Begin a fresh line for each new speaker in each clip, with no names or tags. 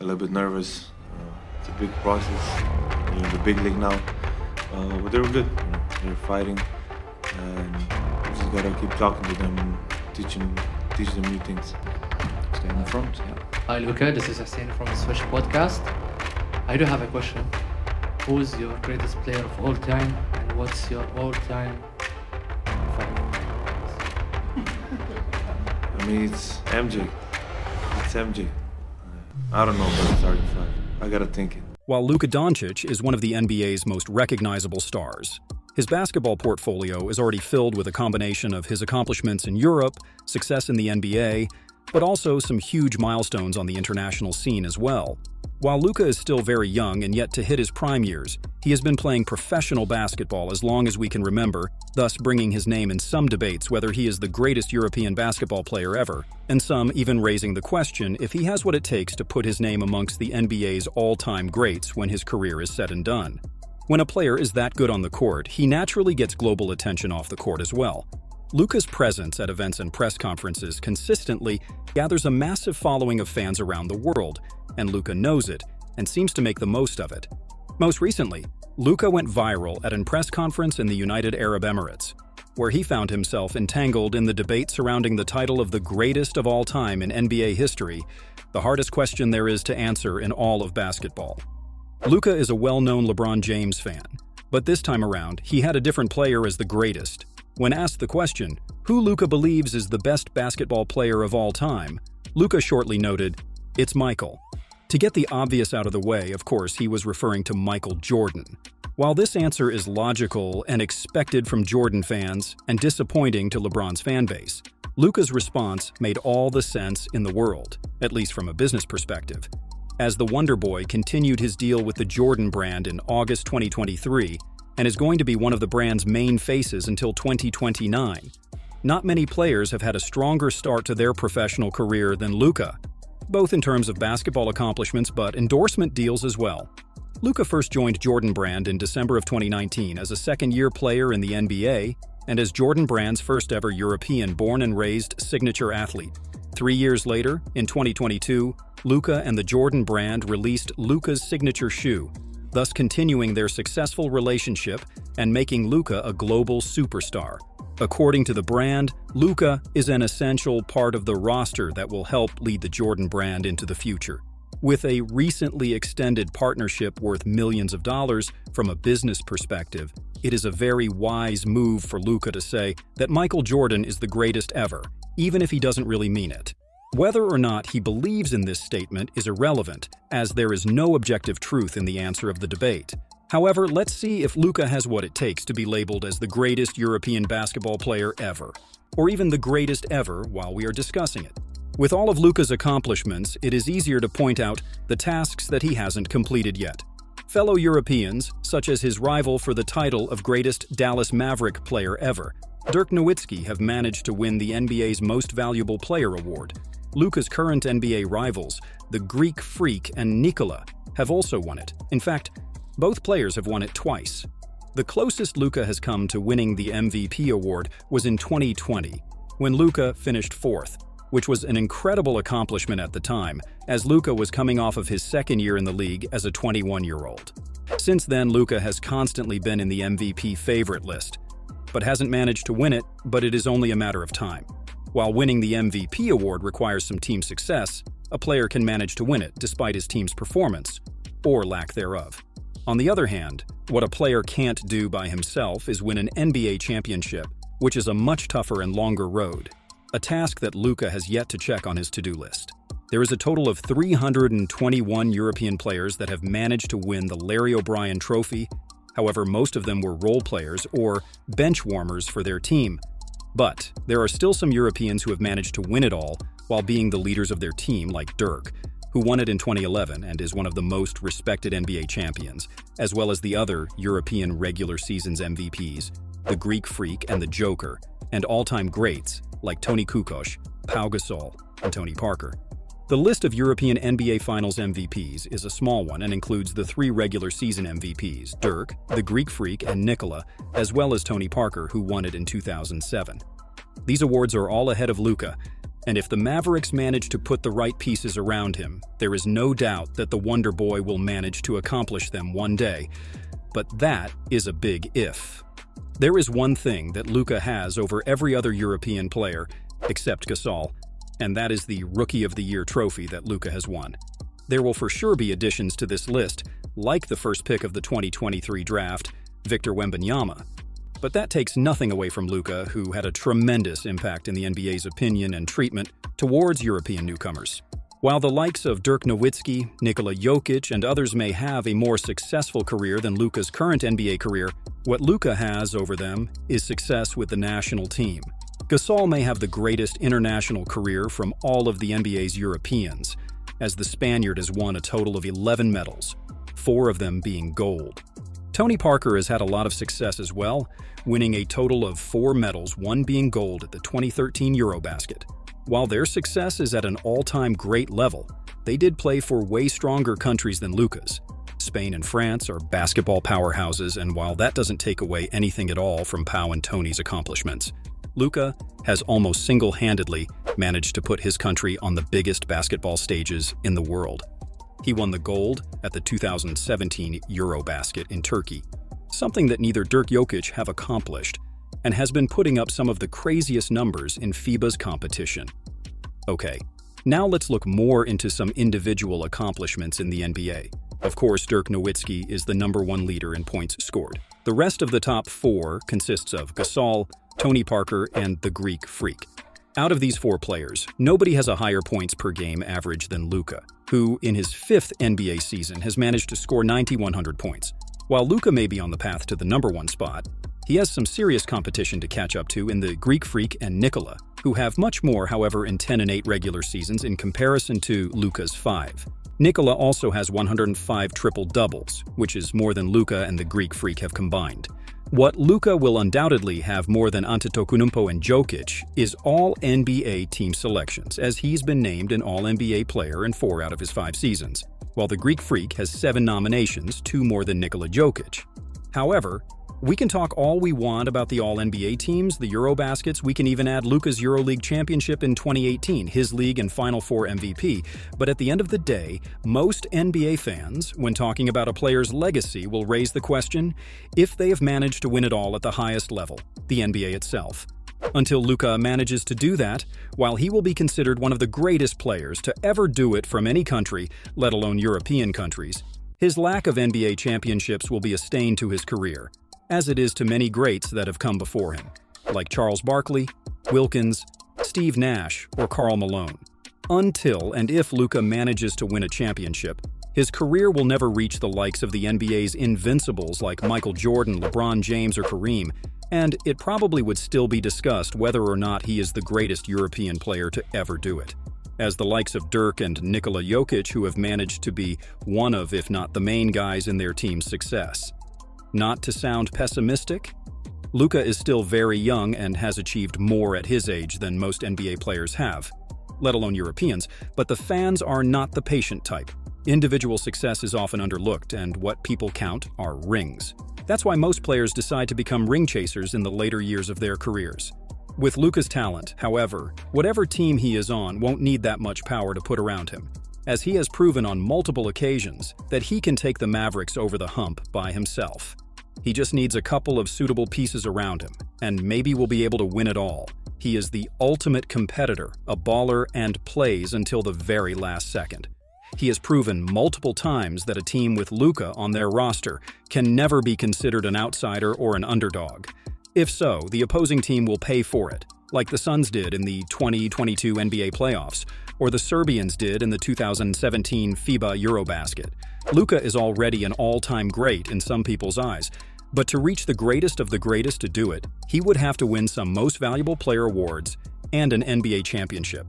a little bit nervous. It's a big process. You're in the big league now. But they were good. They're fighting. And we just gotta keep talking to them and teach them new things.
Stay in the front, yeah.
Hi Luka, this is Hussein from the Switch podcast. I do have a question. Who is your greatest player of all time and what's your all-time favorite?
I mean, it's MJ. It's MJ. I don't know about starting five. I gotta think it.
While Luka Doncic is one of the NBA's most recognizable stars, his basketball portfolio is already filled with a combination of his accomplishments in Europe, success in the NBA, but also some huge milestones on the international scene as well. While Luka is still very young and yet to hit his prime years, he has been playing professional basketball as long as we can remember, thus bringing his name in some debates whether he is the greatest European basketball player ever, and some even raising the question if he has what it takes to put his name amongst the NBA's all-time greats when his career is said and done. When a player is that good on the court, he naturally gets global attention off the court as well. Luka's presence at events and press conferences consistently gathers a massive following of fans around the world, and Luka knows it and seems to make the most of it. Most recently, Luka went viral at a press conference in the United Arab Emirates, where he found himself entangled in the debate surrounding the title of the greatest of all time in NBA history, the hardest question there is to answer in all of basketball. Luka is a well-known LeBron James fan, but this time around, he had a different player as the greatest. When asked the question, who Luka believes is the best basketball player of all time, Luka shortly noted, "It's Michael." To get the obvious out of the way, of course, he was referring to Michael Jordan. While this answer is logical and expected from Jordan fans and disappointing to LeBron's fan base, Luka's response made all the sense in the world, at least from a business perspective. As the Wonder Boy continued his deal with the Jordan brand in August 2023, and is going to be one of the brand's main faces until 2029. Not many players have had a stronger start to their professional career than Luka, both in terms of basketball accomplishments but endorsement deals as well. Luka first joined Jordan Brand in December of 2019 as a second-year player in the NBA and as Jordan Brand's first-ever European born and raised signature athlete. 3 years later, in 2022, Luka and the Jordan Brand released Luka's signature shoe, thus continuing their successful relationship and making Luka a global superstar. According to the brand, Luka is an essential part of the roster that will help lead the Jordan Brand into the future. With a recently extended partnership worth millions of dollars, from a business perspective, it is a very wise move for Luka to say that Michael Jordan is the greatest ever, even if he doesn't really mean it. Whether or not he believes in this statement is irrelevant, as there is no objective truth in the answer of the debate. However, let's see if Luka has what it takes to be labeled as the greatest European basketball player ever, or even the greatest ever while we are discussing it. With all of Luka's accomplishments, it is easier to point out the tasks that he hasn't completed yet. Fellow Europeans, such as his rival for the title of greatest Dallas Maverick player ever, Dirk Nowitzki, have managed to win the NBA's Most Valuable Player award. Luka's current NBA rivals, the Greek Freak and Nikola, have also won it. In fact, both players have won it twice. The closest Luka has come to winning the MVP award was in 2020, when Luka finished fourth, which was an incredible accomplishment at the time, as Luka was coming off of his second year in the league as a 21-year-old. Since then, Luka has constantly been in the MVP favorite list, but hasn't managed to win it, but it is only a matter of time. While winning the MVP award requires some team success, a player can manage to win it despite his team's performance, or lack thereof. On the other hand, what a player can't do by himself is win an NBA championship, which is a much tougher and longer road, a task that Luka has yet to check on his to-do list. There is a total of 321 European players that have managed to win the Larry O'Brien Trophy. However, most of them were role players or bench warmers for their team. But there are still some Europeans who have managed to win it all while being the leaders of their team, like Dirk, who won it in 2011 and is one of the most respected NBA champions, as well as the other European regular season's MVPs, the Greek Freak and the Joker, and all-time greats like Toni Kukoc, Pau Gasol, and Tony Parker. The list of European NBA Finals MVPs is a small one and includes the 3 regular season MVPs, Dirk, the Greek Freak, and Nikola, as well as Tony Parker, who won it in 2007. These awards are all ahead of Luka, And if the Mavericks manage to put the right pieces around him, there is no doubt that the Wonder Boy will manage to accomplish them one day. But that is a big if. There is one thing that Luka has over every other European player, except Gasol, and that is the Rookie of the Year trophy that Luka has won. There will for sure be additions to this list, like the first pick of the 2023 draft, Victor Wembanyama. But that takes nothing away from Luka, who had a tremendous impact in the NBA's opinion and treatment towards European newcomers. While the likes of Dirk Nowitzki, Nikola Jokic, and others may have a more successful career than Luka's current NBA career, what Luka has over them is success with the national team. Gasol may have the greatest international career from all of the NBA's Europeans, as the Spaniard has won a total of 11 medals, 4 of them being gold. Tony Parker has had a lot of success as well, winning a total of 4 medals, 1 being gold at the 2013 Eurobasket. While their success is at an all-time great level, they did play for way stronger countries than Luka's. Spain and France are basketball powerhouses, and while that doesn't take away anything at all from Pau and Tony's accomplishments, Luka has almost single-handedly managed to put his country on the biggest basketball stages in the world. He won the gold at the 2017 Eurobasket in Turkey, something that neither Dirk Jokic have accomplished, and has been putting up some of the craziest numbers in FIBA's competition. Okay, now let's look more into some individual accomplishments in the NBA. Of course, Dirk Nowitzki is the #1 leader in points scored. The rest of the top 4 consists of Gasol, Tony Parker, and the Greek Freak. Out of these 4 players, nobody has a higher points per game average than Luka, who in his 5th NBA season has managed to score 9,100 points. While Luka may be on the path to the #1 spot, he has some serious competition to catch up to in the Greek Freak and Nikola, who have much more, however, in 10 and 8 regular seasons in comparison to Luka's 5. Nikola also has 105 triple-doubles, which is more than Luka and the Greek Freak have combined. What Luka will undoubtedly have more than Antetokounmpo and Jokic is all-NBA team selections, as he's been named an all-NBA player in 4 out of his 5 seasons, while the Greek Freak has 7 nominations, 2 more than Nikola Jokic. However, we can talk all we want about the all-NBA teams, the Eurobaskets, we can even add Luka's EuroLeague championship in 2018, his league and Final Four MVP, but at the end of the day, most NBA fans, when talking about a player's legacy, will raise the question if they have managed to win it all at the highest level, the NBA itself. Until Luka manages to do that, while he will be considered one of the greatest players to ever do it from any country, let alone European countries, his lack of NBA championships will be a stain to his career, as it is to many greats that have come before him, like Charles Barkley, Wilkins, Steve Nash, or Karl Malone. Until and if Luka manages to win a championship, his career will never reach the likes of the NBA's invincibles like Michael Jordan, LeBron James, or Kareem, and it probably would still be discussed whether or not he is the greatest European player to ever do it, as the likes of Dirk and Nikola Jokic, who have managed to be one of, if not the main guys in their team's success. Not to sound pessimistic, Luka is still very young and has achieved more at his age than most NBA players have, let alone Europeans, but the fans are not the patient type. Individual success is often underlooked, and what people count are rings. That's why most players decide to become ring chasers in the later years of their careers. With Luka's talent, however, whatever team he is on won't need that much power to put around him, as he has proven on multiple occasions that he can take the Mavericks over the hump by himself. He just needs a couple of suitable pieces around him, and maybe will be able to win it all. He is the ultimate competitor, a baller, and plays until the very last second. He has proven multiple times that a team with Luka on their roster can never be considered an outsider or an underdog. If so, the opposing team will pay for it, like the Suns did in the 2022 NBA playoffs, or the Serbians did in the 2017 FIBA Eurobasket. Luka is already an all-time great in some people's eyes, but to reach the greatest of the greatest to do it, he would have to win some Most Valuable Player awards and an NBA championship.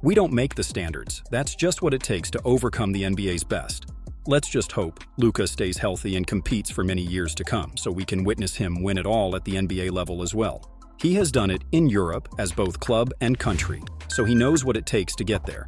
We don't make the standards, that's just what it takes to overcome the NBA's best. Let's just hope Luka stays healthy and competes for many years to come, so we can witness him win it all at the NBA level as well. He has done it in Europe as both club and country, so he knows what it takes to get there.